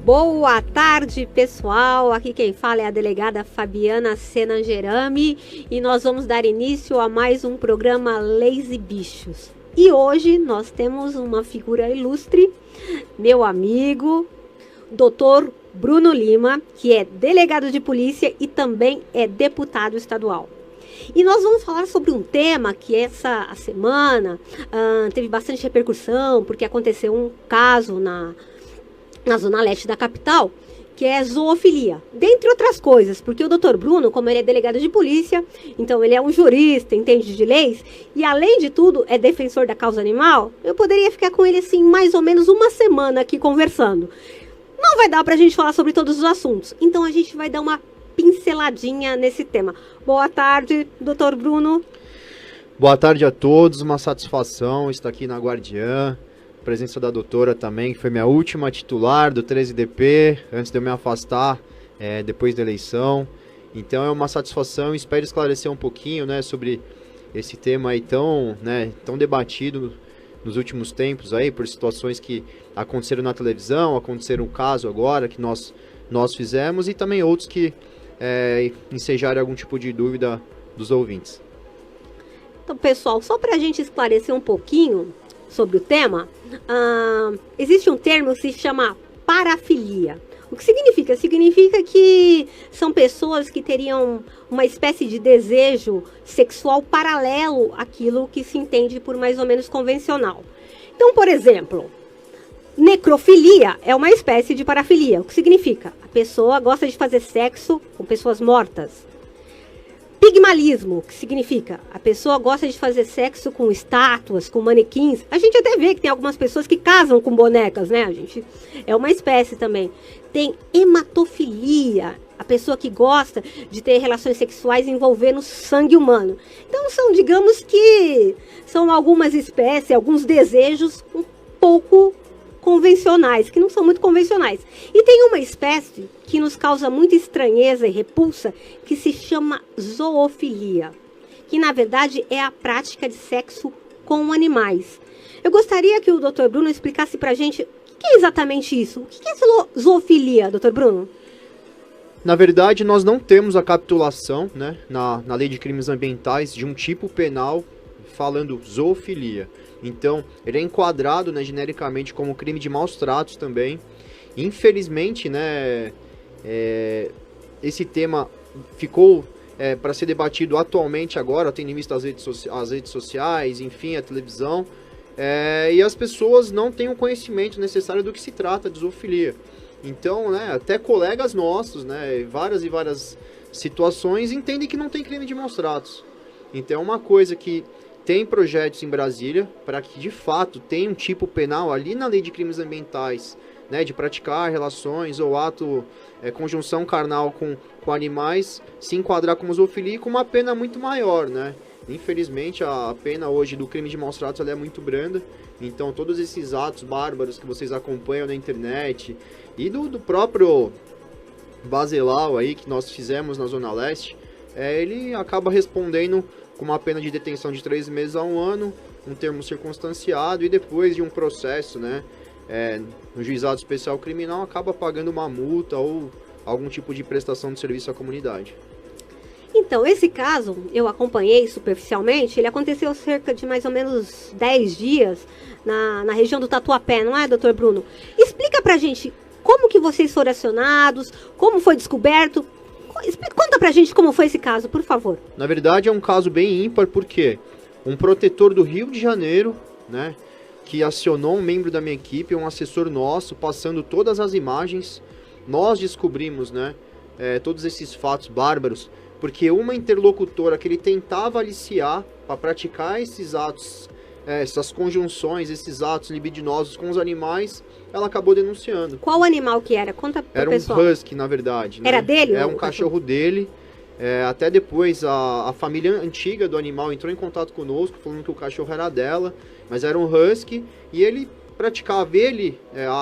Boa tarde, pessoal. Aqui quem fala é a delegada Fabiana Senangerami e nós vamos dar início a mais um programa Leis e Bichos. E hoje nós temos uma figura ilustre, meu amigo, Dr. Bruno Lima, que é delegado de polícia e também é deputado estadual. E nós vamos falar sobre um tema que essa semana teve bastante repercussão, porque aconteceu um caso na zona leste da capital, que é zoofilia. Dentre outras coisas, porque o Dr. Bruno, como ele é delegado de polícia, então ele é um jurista, entende de leis, e além de tudo é defensor da causa animal, eu poderia ficar com ele assim mais ou menos uma semana aqui conversando. Não vai dar pra gente falar sobre todos os assuntos, então a gente vai dar uma pinceladinha nesse tema. Boa tarde, Dr. Bruno. Boa tarde a todos, uma satisfação estar aqui na Guardiã. Presença da doutora também, que foi minha última titular do 13DP, antes de eu me afastar, depois da eleição. Então é uma satisfação, espero esclarecer um pouquinho, né, sobre esse tema aí tão debatido nos últimos tempos aí, por situações que aconteceram na televisão, aconteceram um caso agora que nós fizemos e também outros que ensejaram algum tipo de dúvida dos ouvintes. Então, pessoal, só para a gente esclarecer um pouquinho sobre o tema, existe um termo que se chama parafilia. O que significa? Significa que são pessoas que teriam uma espécie de desejo sexual paralelo àquilo que se entende por mais ou menos convencional. Então, por exemplo, necrofilia é uma espécie de parafilia. O que significa? A pessoa gosta de fazer sexo com pessoas mortas. Pigmalismo, que significa a pessoa gosta de fazer sexo com estátuas, com manequins. A gente até vê que tem algumas pessoas que casam com bonecas, né? É uma espécie também. Tem hematofilia, a pessoa que gosta de ter relações sexuais envolvendo sangue humano. Então digamos que são algumas espécies, alguns desejos um pouco convencionais, que não são muito convencionais. E tem uma espécie que nos causa muita estranheza e repulsa, que se chama zoofilia, que na verdade é a prática de sexo com animais. Eu gostaria que o Dr. Bruno explicasse pra gente o que é exatamente isso. O que é zoofilia, Dr. Bruno? Na verdade, nós não temos a capitulação, né, na lei de crimes ambientais de um tipo penal falando zoofilia. Então, ele é enquadrado, né, genericamente como crime de maus tratos também. Infelizmente, né, esse tema ficou para ser debatido atualmente agora, tendo em vista as redes sociais, enfim, a televisão, e as pessoas não têm o conhecimento necessário do que se trata de zoofilia. Então, né, até colegas nossos, né, várias e várias situações entendem que não tem crime de maus tratos. Então, é uma coisa que tem projetos em Brasília para que, de fato, tenha um tipo penal ali na lei de crimes ambientais, né, de praticar relações ou ato, conjunção carnal com animais, se enquadrar como zoofilia com uma pena muito maior, né? Infelizmente, a pena hoje do crime de maus tratos ela é muito branda, então todos esses atos bárbaros que vocês acompanham na internet e do próprio Baselau aí que nós fizemos na Zona Leste, ele acaba respondendo com uma pena de detenção de 3 meses a 1 ano, um termo circunstanciado, e depois de um processo, né, no juizado especial criminal, acaba pagando uma multa ou algum tipo de prestação de serviço à comunidade. Então, esse caso, eu acompanhei superficialmente, ele aconteceu há cerca de mais ou menos 10 dias na região do Tatuapé, não é, Dr. Bruno? Explica pra gente como que vocês foram acionados, como foi descoberto. Conta pra gente como foi esse caso, por favor. Na verdade, é um caso bem ímpar, porque um protetor do Rio de Janeiro, né, que acionou um membro da minha equipe, um assessor nosso, passando todas as imagens, nós descobrimos, né, todos esses fatos bárbaros, porque uma interlocutora que ele tentava aliciar para praticar esses atos, essas conjunções, esses atos libidinosos com os animais, ela acabou denunciando. Qual animal que era? Conta pro pessoal. Era um husky, na verdade. Né? Era dele? É um cachorro dele. Até depois a família antiga do animal entrou em contato conosco, falando que o cachorro era dela, mas era um husky, e ele praticava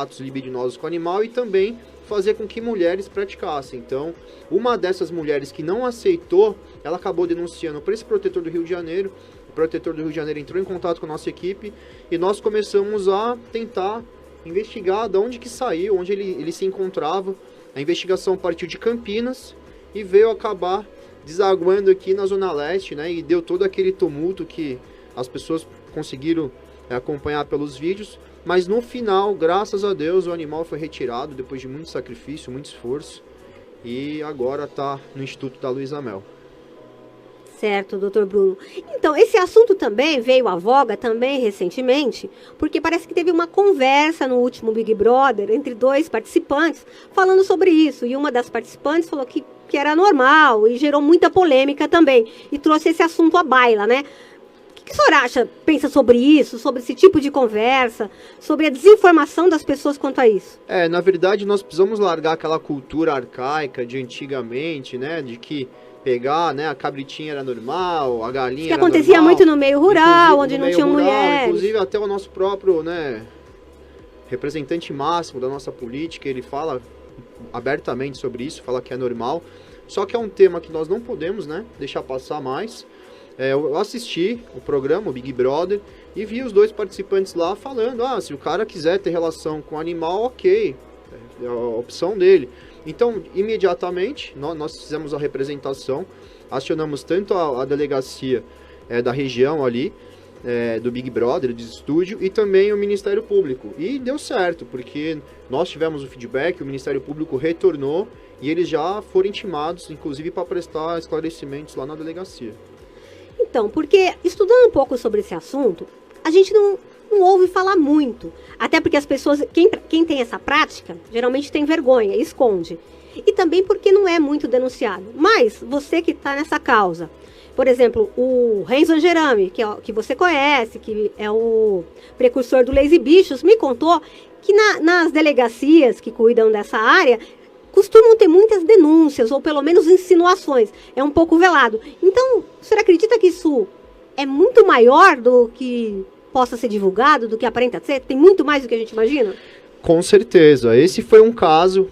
atos libidinosos com o animal e também fazer com que mulheres praticassem. Então, uma dessas mulheres que não aceitou, ela acabou denunciando para esse protetor do Rio de Janeiro. O protetor do Rio de Janeiro entrou em contato com a nossa equipe e nós começamos a tentar investigar de onde que saiu, onde ele se encontrava. A investigação partiu de Campinas e veio acabar desaguando aqui na Zona Leste, né? E deu todo aquele tumulto que as pessoas conseguiram acompanhar pelos vídeos. Mas no final, graças a Deus, o animal foi retirado depois de muito sacrifício, muito esforço. E agora está no Instituto da Luísa Mel. Certo, doutor Bruno. Então, esse assunto também veio à voga também recentemente, porque parece que teve uma conversa no último Big Brother entre 2 participantes falando sobre isso. E uma das participantes falou que era normal e gerou muita polêmica também. E trouxe esse assunto à baila, né? O que o senhor acha, pensa sobre isso, sobre esse tipo de conversa, sobre a desinformação das pessoas quanto a isso? Na verdade, nós precisamos largar aquela cultura arcaica de antigamente, né? De que pegar, né, a cabritinha era normal, a galinha que era acontecia normal, muito no meio rural, onde não tinha mulheres. Inclusive até o nosso próprio, né, representante máximo da nossa política, ele fala abertamente sobre isso, fala que é normal. Só que é um tema que nós não podemos, né, deixar passar mais. Eu assisti o programa, o Big Brother, e vi os 2 participantes lá falando, se o cara quiser ter relação com o animal, ok, é a opção dele. Então, imediatamente, nós fizemos a representação, acionamos tanto a delegacia da região ali, do Big Brother, do estúdio, e também o Ministério Público. E deu certo, porque nós tivemos o feedback, o Ministério Público retornou, e eles já foram intimados, inclusive, para prestar esclarecimentos lá na delegacia. Então, porque estudando um pouco sobre esse assunto, a gente não ouve falar muito. Até porque as pessoas, quem tem essa prática, geralmente tem vergonha, esconde. E também porque não é muito denunciado. Mas você que está nessa causa, por exemplo, o Renzo Angerami, que você conhece, que é o precursor do Leis e Bichos, me contou que nas delegacias que cuidam dessa área, costumam ter muitas denúncias, ou pelo menos insinuações. É um pouco velado. Então, o senhor acredita que isso é muito maior do que possa ser divulgado, do que aparenta ser? Tem muito mais do que a gente imagina? Com certeza. Esse foi um caso,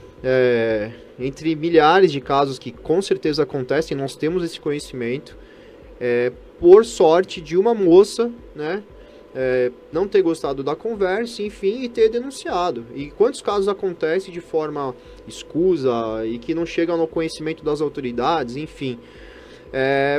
entre milhares de casos que com certeza acontecem, nós temos esse conhecimento, por sorte de uma moça, né, não ter gostado da conversa, enfim, e ter denunciado. E quantos casos acontecem de forma escusa e que não chegam no conhecimento das autoridades, enfim.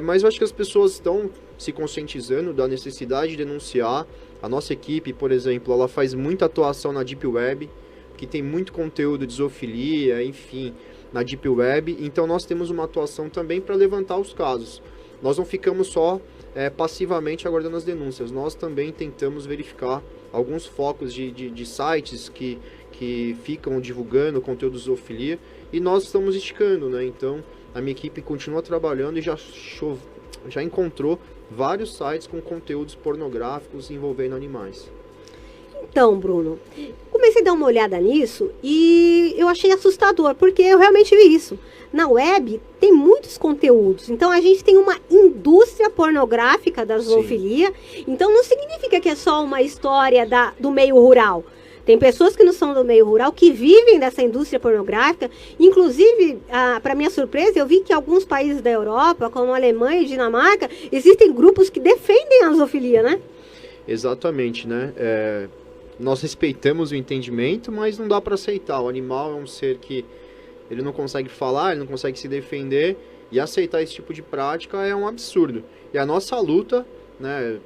Mas eu acho que as pessoas estão se conscientizando da necessidade de denunciar. A nossa equipe, por exemplo, ela faz muita atuação na Deep Web, que tem muito conteúdo de zoofilia, enfim, na Deep Web. Então nós temos uma atuação também para levantar os casos. Nós não ficamos só passivamente aguardando as denúncias. Nós também tentamos verificar alguns focos de sites que ficam divulgando conteúdo de zoofilia, e nós estamos esticando, né? Então a minha equipe continua trabalhando e já encontrou vários sites com conteúdos pornográficos envolvendo animais. Então, Bruno, comecei a dar uma olhada nisso e eu achei assustador, porque eu realmente vi isso. Na web tem muitos conteúdos, então a gente tem uma indústria pornográfica da zoofilia. Então não significa que é só uma história do meio rural. Tem pessoas que não são do meio rural, que vivem dessa indústria pornográfica. Inclusive, para minha surpresa, eu vi que alguns países da Europa, como a Alemanha e Dinamarca, existem grupos que defendem a zoofilia, né? Exatamente, né? Nós respeitamos o entendimento, mas não dá para aceitar. O animal é um ser que ele não consegue falar, ele não consegue se defender, e aceitar esse tipo de prática é um absurdo. E a nossa luta, né,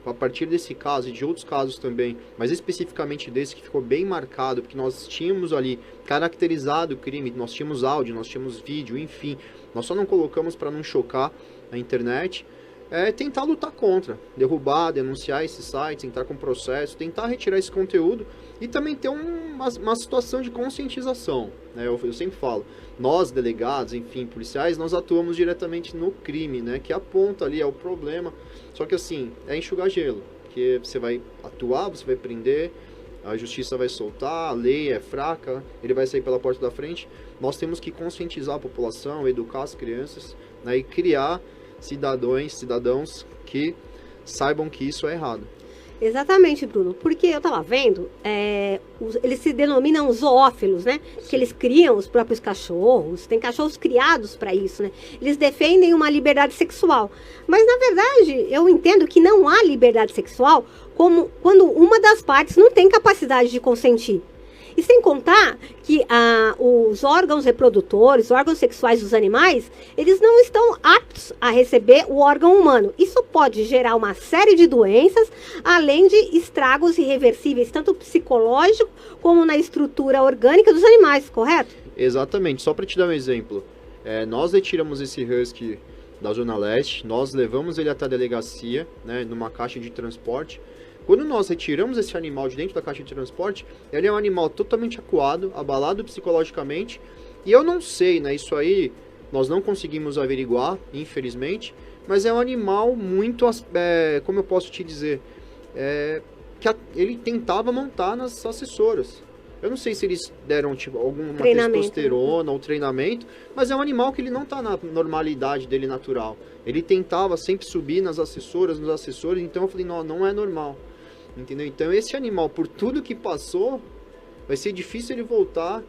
a partir desse caso e de outros casos também, mas especificamente desse que ficou bem marcado, porque nós tínhamos ali caracterizado o crime, nós tínhamos áudio, nós tínhamos vídeo, enfim, nós só não colocamos para não chocar a internet. Tentar lutar contra, derrubar, denunciar esses sites, entrar com processo, tentar retirar esse conteúdo e também ter uma situação de conscientização, né? Eu sempre falo, nós delegados, enfim, policiais, nós atuamos diretamente no crime, né? Que aponta ali, é o problema, só que assim, é enxugar gelo, porque você vai atuar, você vai prender, a justiça vai soltar, a lei é fraca, ele vai sair pela porta da frente. Nós temos que conscientizar a população, educar as crianças, né? E criar cidadãos que saibam que isso é errado. Exatamente, Bruno. Porque eu estava vendo, eles se denominam zoófilos, né? Que eles criam os próprios cachorros, tem cachorros criados para isso, né? Eles defendem uma liberdade sexual. Mas, na verdade, eu entendo que não há liberdade sexual como quando uma das partes não tem capacidade de consentir. E sem contar que os órgãos reprodutores, os órgãos sexuais dos animais, eles não estão aptos a receber o órgão humano. Isso pode gerar uma série de doenças, além de estragos irreversíveis, tanto psicológico como na estrutura orgânica dos animais, correto? Exatamente. Só para te dar um exemplo, nós retiramos esse husky da Zona Leste, nós levamos ele até a delegacia, né, numa caixa de transporte. Quando nós retiramos esse animal de dentro da caixa de transporte, ele é um animal totalmente acuado, abalado psicologicamente. E eu não sei, né? Isso aí nós não conseguimos averiguar, infelizmente. Mas é um animal muito, como eu posso te dizer, que ele tentava montar nas assessoras. Eu não sei se eles deram tipo, alguma testosterona ou treinamento, mas é um animal que ele não está na normalidade dele natural. Ele tentava sempre subir nas assessoras, nos assessores, então eu falei, não é normal. Entendeu? Então esse animal, por tudo que passou, vai ser difícil ele voltar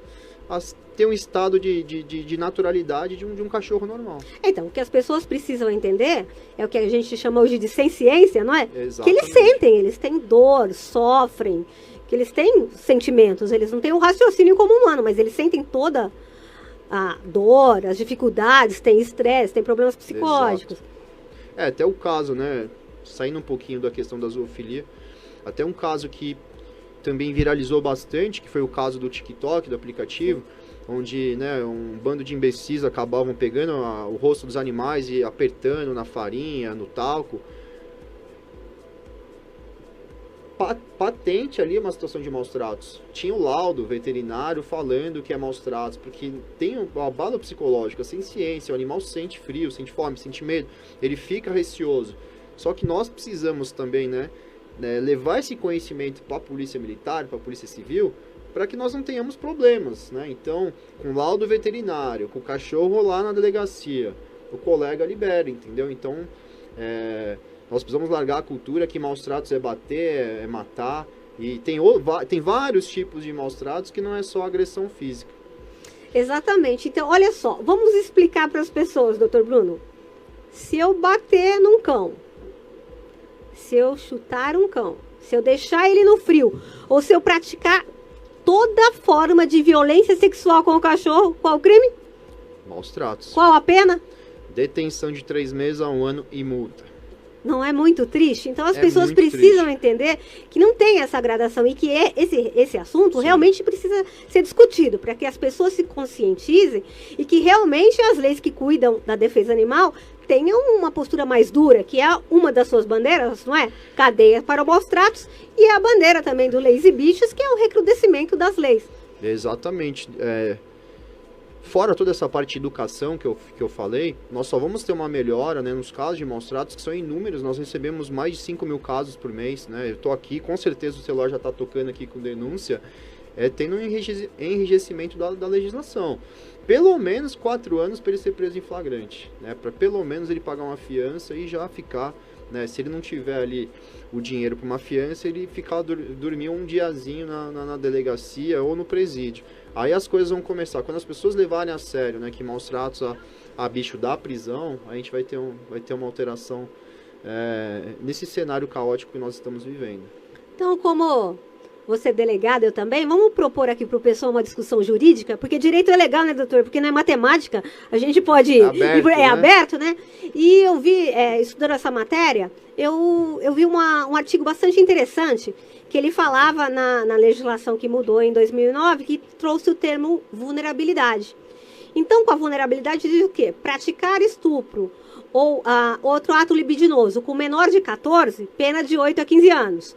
a ter um estado de naturalidade de um cachorro normal. Então, o que as pessoas precisam entender é o que a gente chama hoje de senciência, não é? Exatamente. Que eles sentem, eles têm dor, sofrem, que eles têm sentimentos, eles não têm um raciocínio como humano, mas eles sentem toda a dor, as dificuldades, têm estresse, têm problemas psicológicos. Exato. Até o caso, né, saindo um pouquinho da questão da zoofilia, até um caso que também viralizou bastante, que foi o caso do TikTok, do aplicativo, onde, né, um bando de imbecis acabavam pegando o rosto dos animais e apertando na farinha, no talco. Patente ali uma situação de maus tratos. Tinha o laudo veterinário falando que é maus tratos, porque tem um abalo psicológico, sem ciência, o animal sente frio, sente fome, sente medo, ele fica receoso. Só que nós precisamos também, né, levar esse conhecimento para a polícia militar, para a polícia civil, para que nós não tenhamos problemas, né? Então, com laudo veterinário, com o cachorro lá na delegacia, o colega libera, entendeu? Então, nós precisamos largar a cultura que maus tratos é bater, é matar, e tem vários tipos de maus tratos que não é só agressão física. Exatamente. Então, olha só, vamos explicar para as pessoas, doutor Bruno. Se eu bater num cão, se eu chutar um cão, se eu deixar ele no frio, ou se eu praticar toda forma de violência sexual com o cachorro, qual o crime? Maus tratos. Qual a pena? Detenção de 3 meses a 1 ano e multa. Não é muito triste? Então as pessoas precisam entender que não tem essa gradação e que esse assunto Sim. realmente precisa ser discutido, para que as pessoas se conscientizem e que realmente as leis que cuidam da defesa animal tenham uma postura mais dura, que é uma das suas bandeiras, não é? Cadeia para maus tratos, e a bandeira também do Leis e Bichos, que é o recrudescimento das leis. Exatamente. Fora toda essa parte de educação que eu falei, nós só vamos ter uma melhora, né, nos casos de maus tratos, que são inúmeros. Nós recebemos mais de 5 mil casos por mês, né? Eu estou aqui, com certeza o celular já está tocando aqui com denúncia, tendo um enrijecimento da legislação. Pelo menos 4 anos para ele ser preso em flagrante, né? Para pelo menos ele pagar uma fiança e já ficar, né? Se ele não tiver ali o dinheiro para uma fiança, ele ficar dormir um diazinho na delegacia ou no presídio. Aí as coisas vão começar. Quando as pessoas levarem a sério, né, que maus tratos a bicho da prisão, a gente vai ter uma alteração nesse cenário caótico que nós estamos vivendo. Então, como você é delegado, eu também, vamos propor aqui para o pessoal uma discussão jurídica, porque direito é legal, né, doutor? Porque não é matemática, a gente pode... aberto, né? E eu vi, estudando essa matéria, eu vi um artigo bastante interessante, que ele falava na legislação que mudou em 2009, que trouxe o termo vulnerabilidade. Então, com a vulnerabilidade, diz o quê? Praticar estupro ou outro ato libidinoso com menor de 14, pena de 8 a 15 anos.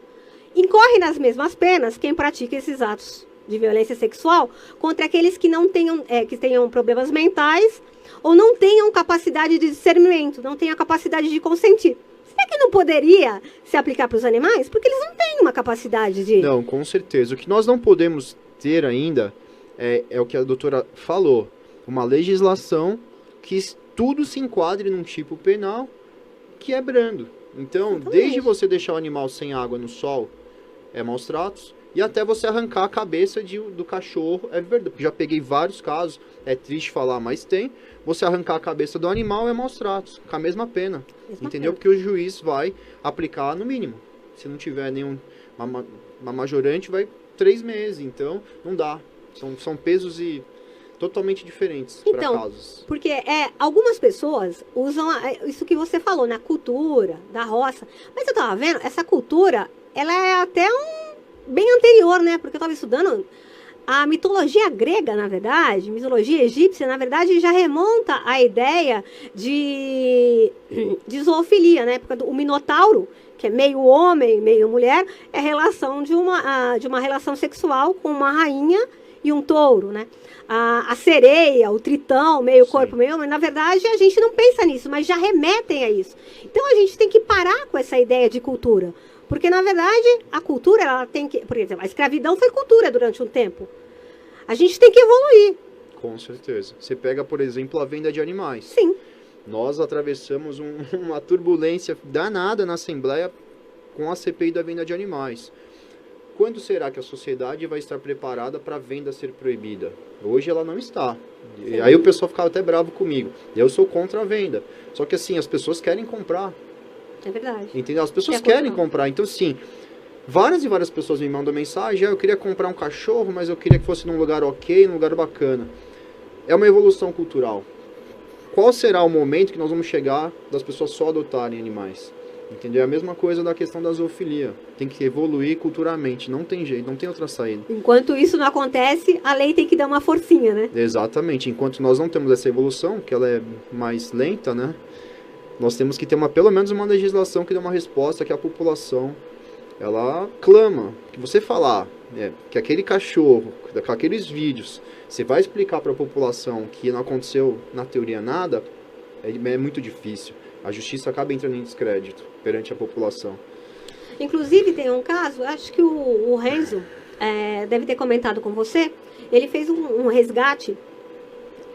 Incorre nas mesmas penas quem pratica esses atos de violência sexual contra aqueles que não tenham, que tenham problemas mentais ou não tenham capacidade de discernimento, não tenham capacidade de consentir. Será que não poderia se aplicar para os animais? Porque eles não têm uma capacidade de... Não, com certeza. O que nós não podemos ter ainda é o que a doutora falou. Uma legislação que tudo se enquadre num tipo penal que é brando. Então, Exatamente. desde você deixar o animal sem água no sol, é maus tratos, e até você arrancar a cabeça do cachorro, é verdade. Já peguei vários casos, é triste falar, mas tem. Você arrancar a cabeça do animal é maus tratos, com a mesma pena. Entendeu? Porque o juiz vai aplicar no mínimo. Se não tiver uma majorante, vai 3 meses. Então, não dá. São pesos totalmente diferentes para casos. Porque algumas pessoas usam isso que você falou, na cultura da roça. Mas eu tava vendo, essa cultura, ela é até bem anterior, né? Porque eu tava estudando a mitologia grega, na verdade, mitologia egípcia, na verdade, já remonta à ideia de zoofilia, né? Porque o Minotauro, que é meio homem, meio mulher, é relação de uma relação sexual com uma rainha e um touro, né? A sereia, o tritão, meio corpo, meio homem, na verdade, a gente não pensa nisso, mas já remetem a isso. Então, a gente tem que parar com essa ideia de cultura. Porque, na verdade, a cultura, ela tem que... Por exemplo, a escravidão foi cultura durante um tempo. A gente tem que evoluir. Com certeza. Você pega, por exemplo, a venda de animais. Sim. Nós atravessamos uma turbulência danada na Assembleia com a CPI da venda de animais. Quando será que a sociedade vai estar preparada para a venda ser proibida? Hoje ela não está. E aí o pessoal ficava até bravo comigo. Eu sou contra a venda. Só que assim, as pessoas querem comprar. É verdade. Entendeu? As pessoas querem comprar. Então, sim, várias e várias pessoas me mandam mensagem: eu queria comprar um cachorro, mas eu queria que fosse num lugar ok, num lugar bacana. É uma evolução cultural. Qual será o momento que nós vamos chegar das pessoas só adotarem animais? Entendeu? É a mesma coisa da questão da zoofilia. Tem que evoluir culturalmente. Não tem jeito, não tem outra saída. Enquanto isso não acontece, a lei tem que dar uma forcinha, né? Exatamente. Enquanto nós não temos essa evolução, que ela é mais lenta, né? Nós temos que ter pelo menos uma legislação que dê uma resposta que a população, ela clama. Que você falar que aquele cachorro, com aqueles vídeos, você vai explicar para a população que não aconteceu na teoria nada, é muito difícil. A justiça acaba entrando em descrédito perante a população. Inclusive, tem um caso, acho que o Renzo deve ter comentado com você, ele fez um resgate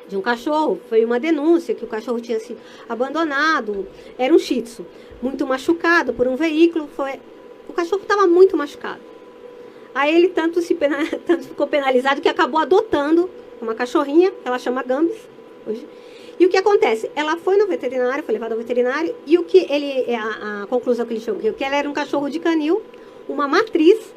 de um cachorro. Foi uma denúncia que o cachorro tinha sido abandonado. Era um shih tzu, muito machucado por um veículo. O cachorro estava muito machucado. Aí ele tanto ficou penalizado que acabou adotando uma cachorrinha, que ela chama Gambis hoje. E o que acontece? Ela foi no veterinário, foi levada ao veterinário, e a conclusão que ele chegou, que ela era um cachorro de canil, uma matriz,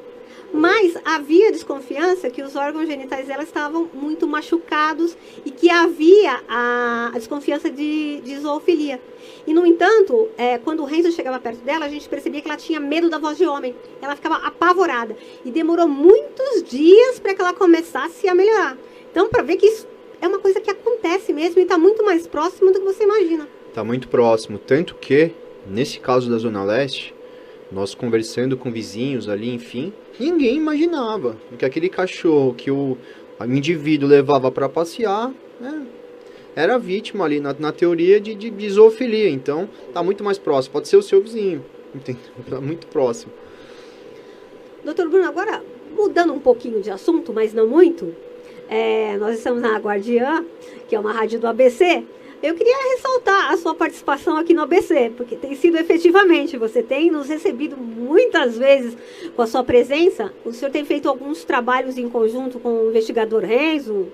mas havia desconfiança que os órgãos genitais dela estavam muito machucados e que havia a desconfiança de zoofilia. E, no entanto, quando o Renzo chegava perto dela, a gente percebia que ela tinha medo da voz de homem. Ela ficava apavorada. E demorou muitos dias para que ela começasse a melhorar. Então, para ver que isso é uma coisa que acontece mesmo e está muito mais próximo do que você imagina. Está muito próximo. Tanto que, nesse caso da Zona Leste, nós conversando com vizinhos ali, enfim, ninguém imaginava que aquele cachorro que o indivíduo levava para passear, era vítima ali na teoria de zoofilia. Então, está muito mais próximo. Pode ser o seu vizinho. Está muito próximo. Doutor Bruno, agora mudando um pouquinho de assunto, mas não muito, nós estamos na Guardiã, que é uma rádio do ABC. Eu queria ressaltar a sua participação aqui no ABC, porque tem sido efetivamente, você tem nos recebido muitas vezes com a sua presença. O senhor tem feito alguns trabalhos em conjunto com o investigador Renzo.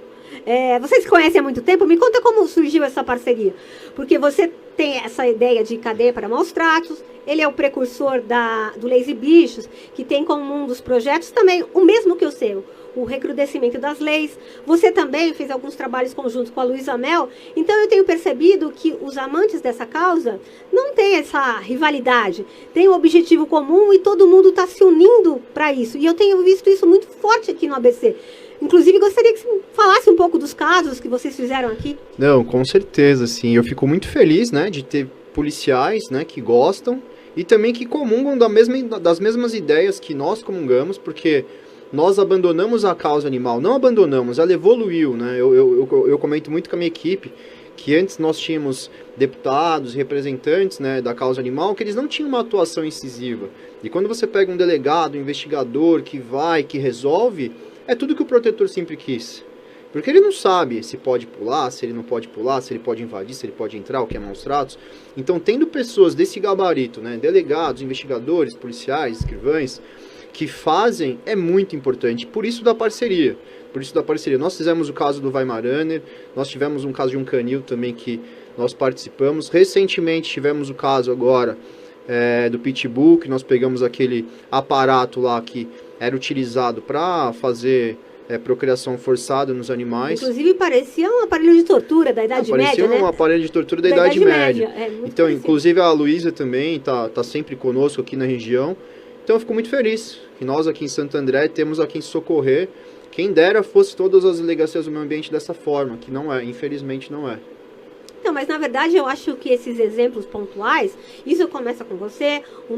Vocês se conhecem há muito tempo? Me conta como surgiu essa parceria. Porque você tem essa ideia de cadeia para maus tratos, ele é o precursor do Leis e Bichos, que tem como um dos projetos também o mesmo que o seu, o recrudescimento das leis. Você também fez alguns trabalhos conjuntos com a Luísa Mel. Então eu tenho percebido que os amantes dessa causa não têm essa rivalidade, tem um objetivo comum e todo mundo está se unindo para isso. E eu tenho visto isso muito forte aqui no ABC. Inclusive, gostaria que você falasse um pouco dos casos que vocês fizeram aqui. Não, com certeza, sim. Eu fico muito feliz, né, de ter policiais, né, que gostam e também que comungam das mesmas ideias que nós comungamos, porque nós abandonamos a causa animal. Não abandonamos, ela evoluiu, né? Eu comento muito com a minha equipe que antes nós tínhamos deputados, representantes, né, da causa animal, que eles não tinham uma atuação incisiva. E quando você pega um delegado, um investigador que vai, que resolve, é tudo que o protetor sempre quis. Porque ele não sabe se pode pular, se ele não pode pular, se ele pode invadir, se ele pode entrar, o que é maus tratos. Então, tendo pessoas desse gabarito, né, delegados, investigadores, policiais, escrivães, que fazem, é muito importante. Por isso da parceria. Nós fizemos o caso do Weimaraner, nós tivemos um caso de um canil também que nós participamos. Recentemente tivemos o caso agora do Pitbull, que nós pegamos aquele aparato lá que era utilizado para fazer procriação forçada nos animais. Inclusive parecia um aparelho de tortura da Idade Média, né? Parecia um aparelho de tortura da Idade Média. Então, parecido. Inclusive a Luísa também tá sempre conosco aqui na região. Então eu fico muito feliz que nós aqui em Santo André temos a quem socorrer. Quem dera fosse todas as delegacias do meio ambiente dessa forma, que não é, infelizmente não é. Não, mas na verdade eu acho que esses exemplos pontuais, isso começa com você, um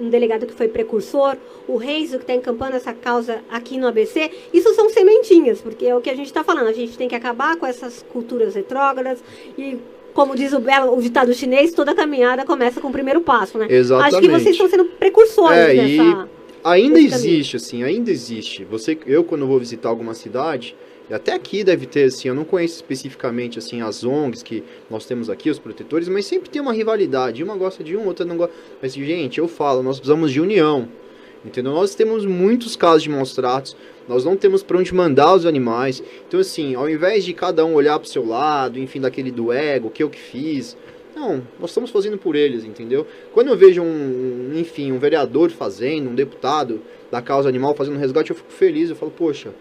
delegado que foi precursor, o Renzo que está encampando essa causa aqui no ABC, isso são sementinhas, porque é o que a gente está falando, a gente tem que acabar com essas culturas retrógradas e, como diz o ditado chinês, toda caminhada começa com o primeiro passo, né? Exatamente. Acho que vocês estão sendo precursores nessa... Ainda existe, assim, ainda existe. Eu, quando vou visitar alguma cidade, e até aqui deve ter, assim, eu não conheço especificamente, assim, as ONGs que nós temos aqui, os protetores, mas sempre tem uma rivalidade. Uma gosta de um, outra não gosta. Mas, gente, eu falo, nós precisamos de união, entendeu? Nós temos muitos casos de maus tratos, nós não temos para onde mandar os animais. Então, assim, ao invés de cada um olhar para o seu lado, enfim, daquele do ego, o que eu que fiz... Não, nós estamos fazendo por eles, entendeu? Quando eu vejo um vereador fazendo, um deputado da causa animal fazendo resgate, eu fico feliz, eu falo, poxa,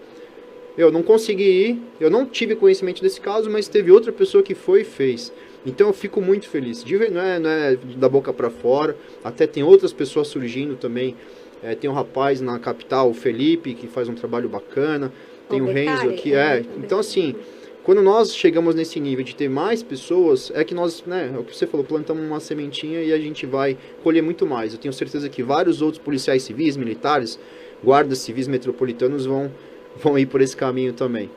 eu não consegui ir, eu não tive conhecimento desse caso, mas teve outra pessoa que foi e fez. Então eu fico muito feliz. Não é da boca para fora, até tem outras pessoas surgindo também. Tem um rapaz na capital, o Felipe, que faz um trabalho bacana, tem o Renzo aqui, Então assim... Quando nós chegamos nesse nível de ter mais pessoas, é que nós, né, é o que você falou, plantamos uma sementinha e a gente vai colher muito mais. Eu tenho certeza que vários outros policiais civis, militares, guardas civis metropolitanos vão ir por esse caminho também.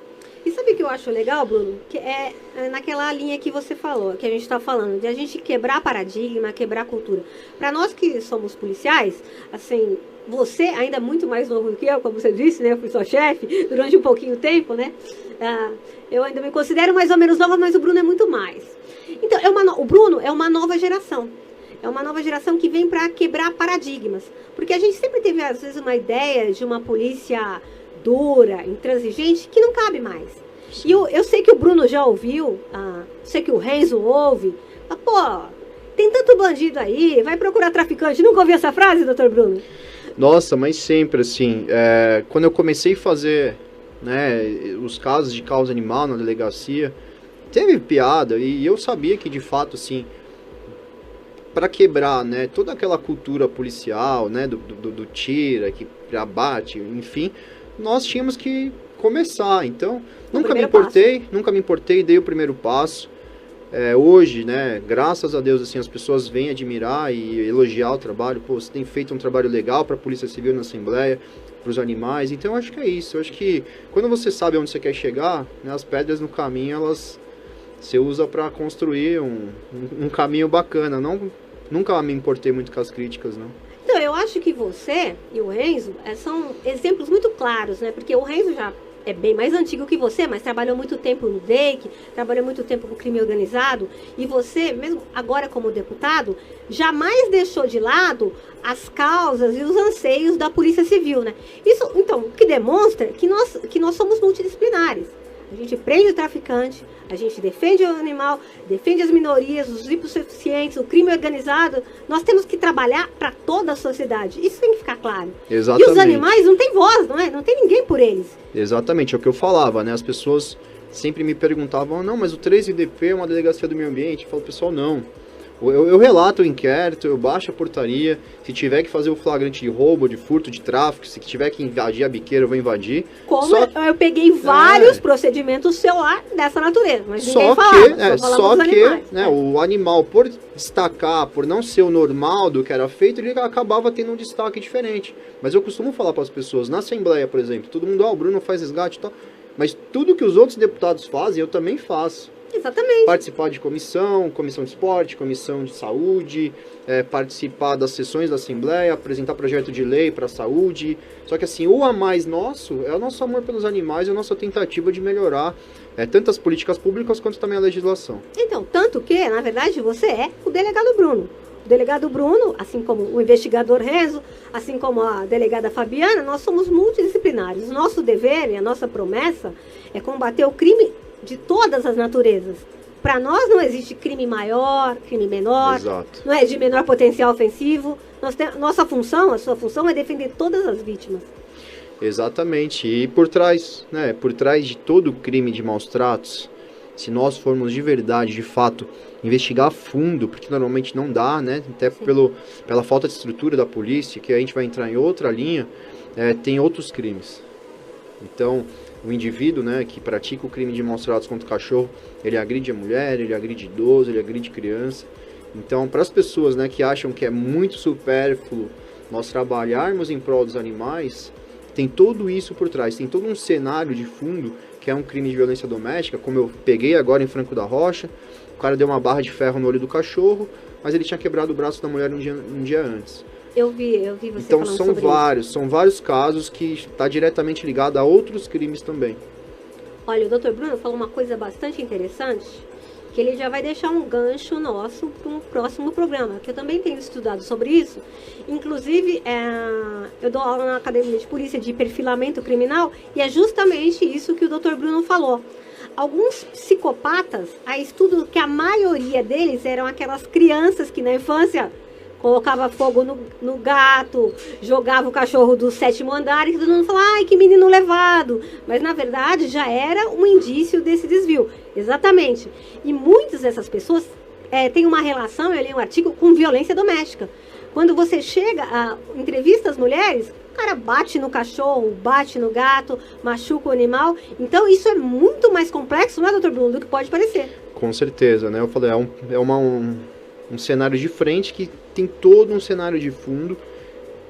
E sabe o que eu acho legal, Bruno? Que é naquela linha que você falou, que a gente está falando, de a gente quebrar paradigma, quebrar cultura. Para nós que somos policiais, assim, você ainda é muito mais novo do que eu, como você disse, né? Eu fui sua chefe durante um pouquinho tempo, né? Eu ainda me considero mais ou menos nova, mas o Bruno é muito mais. Então, o Bruno é uma nova geração. É uma nova geração que vem para quebrar paradigmas. Porque a gente sempre teve, às vezes, uma ideia de uma polícia dura, intransigente, que não cabe mais. E eu sei que o Bruno já ouviu, sei que o Renzo ouve. Pô, tem tanto bandido aí, vai procurar traficante. Nunca ouviu essa frase, doutor Bruno? Nossa, mas sempre, assim, quando eu comecei a fazer, né, os casos de causa animal na delegacia, teve piada, e eu sabia que, de fato, assim, para quebrar, né, toda aquela cultura policial, né, do tira, que abate, enfim, nós tínhamos que começar. Então, nunca me importei, dei o primeiro passo. Hoje, né, graças a Deus, assim, as pessoas vêm admirar e elogiar o trabalho. Pô, você tem feito um trabalho legal para a Polícia Civil na Assembleia, para os animais. Então, eu acho que é isso. Eu acho que quando você sabe onde você quer chegar, né, as pedras no caminho, você usa para construir um caminho bacana. Nunca me importei muito com as críticas, não. Então, eu acho que você e o Renzo são exemplos muito claros, né? Porque o Renzo já é bem mais antigo que você, mas trabalhou muito tempo no DEIC, trabalhou muito tempo com crime organizado, e você, mesmo agora como deputado, jamais deixou de lado as causas e os anseios da Polícia Civil, né? Isso, então, o que demonstra que nós somos multidisciplinares. A gente prende o traficante, a gente defende o animal, defende as minorias, os hipossuficientes, o crime organizado. Nós temos que trabalhar para toda a sociedade. Isso tem que ficar claro. Exatamente. E os animais não têm voz, não é? Não tem ninguém por eles. Exatamente, é o que eu falava, né? As pessoas sempre me perguntavam, não, mas o 3IDP é uma delegacia do meio ambiente. Eu falo, pessoal, não. Eu relato o inquérito, eu baixo a portaria, se tiver que fazer o flagrante de roubo, de furto, de tráfico, se tiver que invadir a biqueira, eu vou invadir. Como eu peguei vários procedimentos celular dessa natureza, mas ninguém falava. O animal, por destacar, por não ser o normal do que era feito, ele acabava tendo um destaque diferente. Mas eu costumo falar para as pessoas, na Assembleia, por exemplo, todo mundo, o Bruno faz resgate e tal, mas tudo que os outros deputados fazem, eu também faço. Exatamente. Participar de comissão de esporte, comissão de saúde, participar das sessões da Assembleia, apresentar projeto de lei para a saúde. Só que assim, o a mais nosso é o nosso amor pelos animais e a nossa tentativa de melhorar tanto as políticas públicas quanto também a legislação. Então, tanto que, na verdade, você é o delegado Bruno. O delegado Bruno, assim como o investigador Renzo, assim como a delegada Fabiana, nós somos multidisciplinares. Nosso dever e a nossa promessa é combater o crime de todas as naturezas. Para nós não existe crime maior, crime menor, Exato. não é de menor potencial ofensivo. Nossa função, a sua função é defender todas as vítimas. Exatamente. E por trás de todo crime de maus tratos, se nós formos de verdade, de fato, investigar a fundo, porque normalmente não dá, né? Até pela falta de estrutura da polícia, que a gente vai entrar em outra linha, tem outros crimes. Então, o indivíduo, né, que pratica o crime de maus tratos contra o cachorro, ele agride a mulher, ele agride idoso, ele agride criança. Então, para as pessoas, né, que acham que é muito supérfluo nós trabalharmos em prol dos animais, tem tudo isso por trás, tem todo um cenário de fundo que é um crime de violência doméstica, como eu peguei agora em Franco da Rocha. O cara deu uma barra de ferro no olho do cachorro, mas ele tinha quebrado o braço da mulher um dia antes. Eu vi você então falando sobre isso. São vários casos que está diretamente ligado a outros crimes também. Olha, o Dr. Bruno falou uma coisa bastante interessante, que ele já vai deixar um gancho nosso para um próximo programa, que eu também tenho estudado sobre isso. Inclusive, eu dou aula na Academia de Polícia de Perfilamento Criminal, e é justamente isso que o Dr. Bruno falou. Alguns psicopatas, há estudo que a maioria deles eram aquelas crianças que na infância colocava fogo no gato, jogava o cachorro do 7º andar e todo mundo falava, ai, que menino levado. Mas, na verdade, já era um indício desse desvio. Exatamente. E muitas dessas pessoas têm uma relação, eu li um artigo, com violência doméstica. Quando você chega a entrevista as mulheres, o cara bate no cachorro, bate no gato, machuca o animal. Então, isso é muito mais complexo, não é, doutor Bruno, do que pode parecer. Com certeza, né? Eu falei, um cenário de frente que tem todo um cenário de fundo.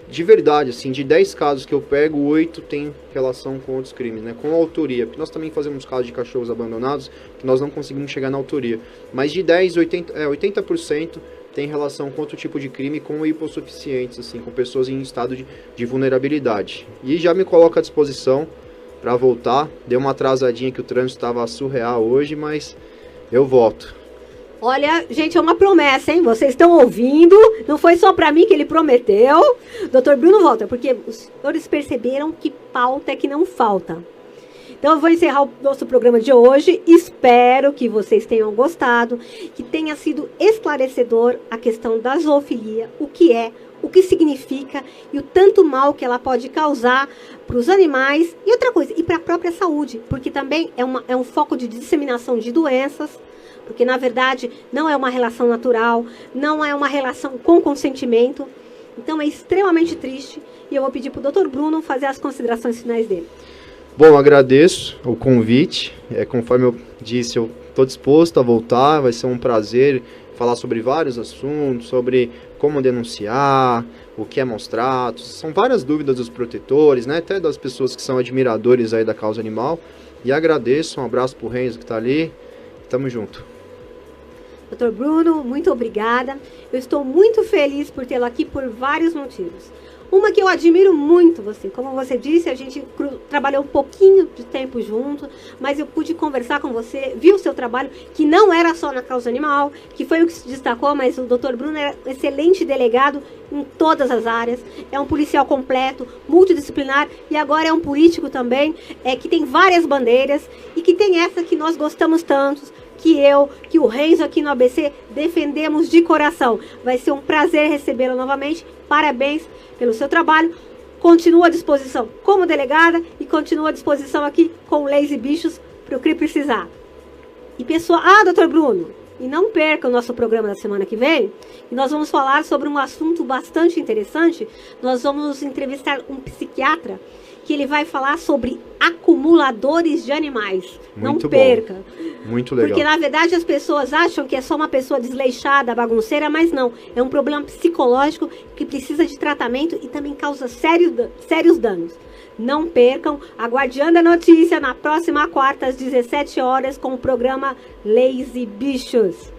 De verdade, assim, de 10 casos que eu pego, 8 tem relação com outros crimes, né? Com autoria, porque nós também fazemos casos de cachorros abandonados que nós não conseguimos chegar na autoria. Mas de 80% tem relação com outro tipo de crime, com hipossuficientes, assim, com pessoas em estado de vulnerabilidade. E já me coloco à disposição para voltar. Deu uma atrasadinha que o trânsito estava surreal hoje, mas eu volto. Olha, gente, é uma promessa, hein? Vocês estão ouvindo? Não foi só para mim que ele prometeu. Doutor Bruno volta, porque os senhores perceberam que pauta é que não falta. Então eu vou encerrar o nosso programa de hoje. Espero que vocês tenham gostado, que tenha sido esclarecedor a questão da zoofilia, o que é, o que significa e o tanto mal que ela pode causar para os animais e outra coisa, e para a própria saúde, porque também é um foco de disseminação de doenças, porque na verdade não é uma relação natural, não é uma relação com consentimento. Então é extremamente triste e eu vou pedir para o Dr. Bruno fazer as considerações finais dele. Bom, agradeço o convite. Conforme eu disse, eu estou disposto a voltar. Vai ser um prazer falar sobre vários assuntos, sobre como denunciar, o que é maus tratos. São várias dúvidas dos protetores, né? Até das pessoas que são admiradores aí da causa animal. E agradeço, um abraço para o Renzo que está ali. Tamo junto. Dr. Bruno, muito obrigada. Eu estou muito feliz por tê-lo aqui por vários motivos. Uma que eu admiro muito você. Como você disse, a gente trabalhou um pouquinho de tempo junto, mas eu pude conversar com você, vi o seu trabalho, que não era só na causa animal, que foi o que se destacou, mas o Dr. Bruno é um excelente delegado em todas as áreas, é um policial completo, multidisciplinar, e agora é um político também, que tem várias bandeiras, e que tem essa que nós gostamos tanto, que o Renzo aqui no ABC defendemos de coração. Vai ser um prazer recebê-lo novamente. Parabéns pelo seu trabalho. Continua à disposição como delegada e continua à disposição aqui com leis e bichos para o que precisar. E pessoal, doutor Bruno, e não perca o nosso programa da semana que vem, e nós vamos falar sobre um assunto bastante interessante. Nós vamos entrevistar um psiquiatra que ele vai falar sobre acumuladores de animais. Muito Não perca. Muito legal. Porque, na verdade, as pessoas acham que é só uma pessoa desleixada, bagunceira, mas não. É um problema psicológico que precisa de tratamento e também causa sérios danos. Não percam, aguardando a notícia na próxima quarta, às 17 horas, com o programa Leis e Bichos.